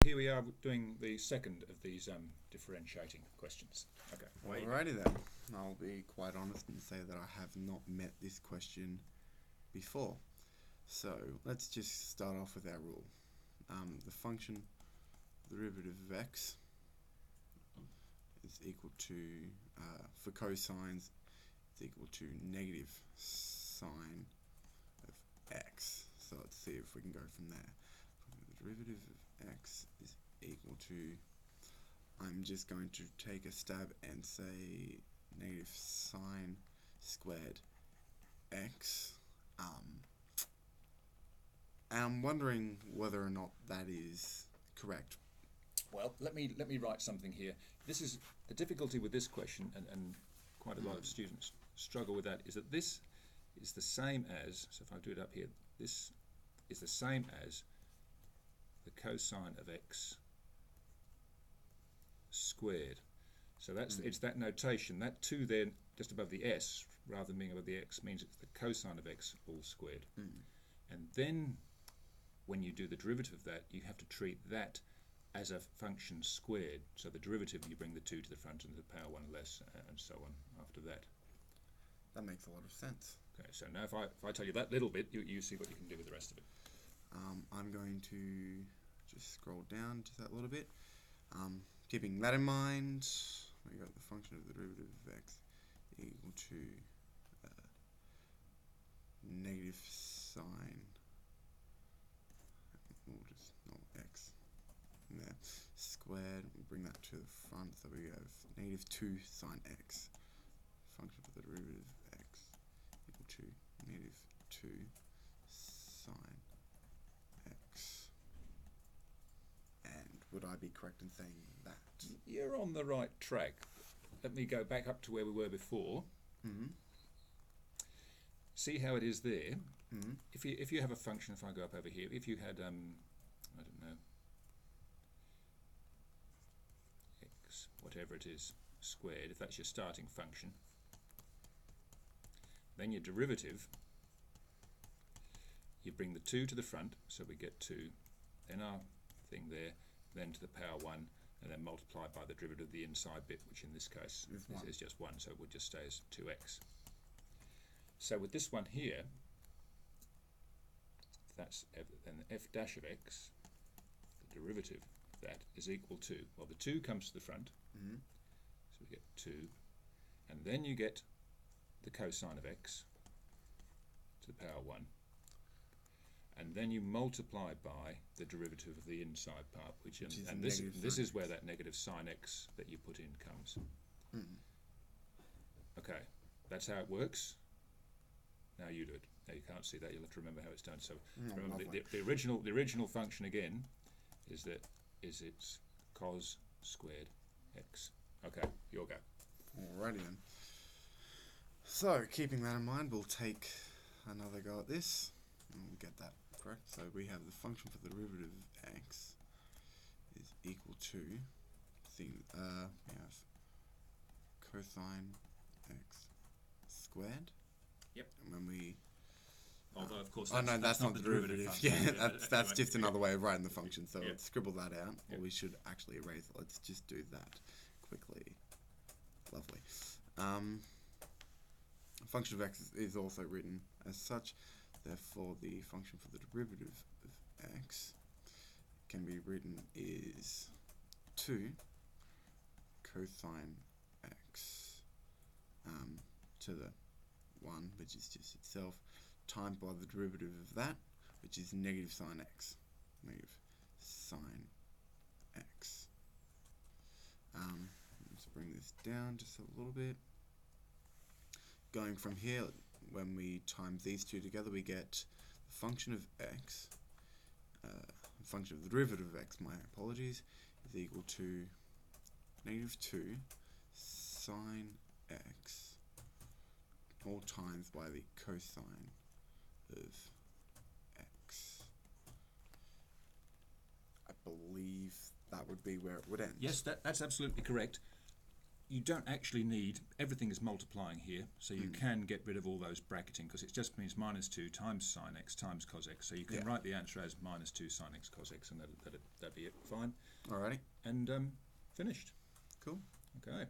here we are doing the second of these differentiating questions. Okay. Alrighty then. I'll be quite honest and say that I have not met this question before. So let's just start off with our rule. The function derivative of x is equal to, for cosines, it's equal to negative sine of x. So let's see if we can go from there. The derivative of x is equal to, I'm just going to take a stab and say negative sine squared x. I'm wondering whether or not that is correct. Well, let me write something here. This is the difficulty with this question, and quite a lot of students struggle with that, is that this is the same as, so if I do it up here, this is the same as the cosine of x squared. So that's it's that notation. That 2 there, just above the s, rather than being above the x, means it's the cosine of x all squared. And then, when you do the derivative of that, you have to treat that as a function squared. So the derivative, you bring the 2 to the front and the power 1 less, and so on after that. That makes a lot of sense. Okay, so now if I tell you that little bit, you see what you can do with the rest of it. I'm going to just scroll down just that little bit. Keeping that in mind, we got the function of the derivative of x equal to negative sine, we'll just x in there, squared, we bring that to the front, so we have negative 2 sine x, function of the derivative of x equal to negative 2 sine x. And would I be correct in saying that? You're on the right track. Let me go back up to where we were before. See how it is there. If you have a function, if I go up over here, if you had I don't know, x whatever it is squared, if that's your starting function, then your derivative, you bring the 2 to the front, so we get 2, then our thing there, then to the power 1, and then multiplied by the derivative of the inside bit, which in this case is just 1, so it would just stay as 2x. So with this one here, that's then f dash of x, the derivative of that is equal to, well, the 2 comes to the front, so we get 2, and then you get the cosine of x to the power 1, and then you multiply by the derivative of the inside part, which and this is where that negative sine x that you put in comes. Okay, that's how it works. Now you do it. Now you can't see that. You'll have to remember how it's done. So remember the original function again is it's cos squared x. Okay, your go. Alrighty then. So keeping that in mind, we'll take another go at this and we'll get that correct. So we have the function for the derivative of x is equal to we have cosine x squared. Yep. And when we although of course that's not the derivative. Function. Yeah, that's just another way of writing the function. So Yep. let's scribble that out, or Yep. we should actually erase it. Let's just do that quickly. Lovely. Function of x is also written as such. Therefore, the function for the derivative of x can be written is 2 cosine x to the 1, which is just itself, times by the derivative of that, which is negative sine x. Negative sine x. Let's bring this down just a little bit. Going from here, when we times these two together, we get the function of x, function of the derivative of x, my apologies, is equal to negative 2 sine x, all times by the cosine of x. I believe that would be where it would end. Yes, that's absolutely correct. you don't actually need, everything is multiplying here, so you can get rid of all those bracketing, because it just means -2 times sine x times cos x. So you can write the answer as -2 sine x cos x, and that'd be it. Fine. Alrighty. And finished. Cool. Okay.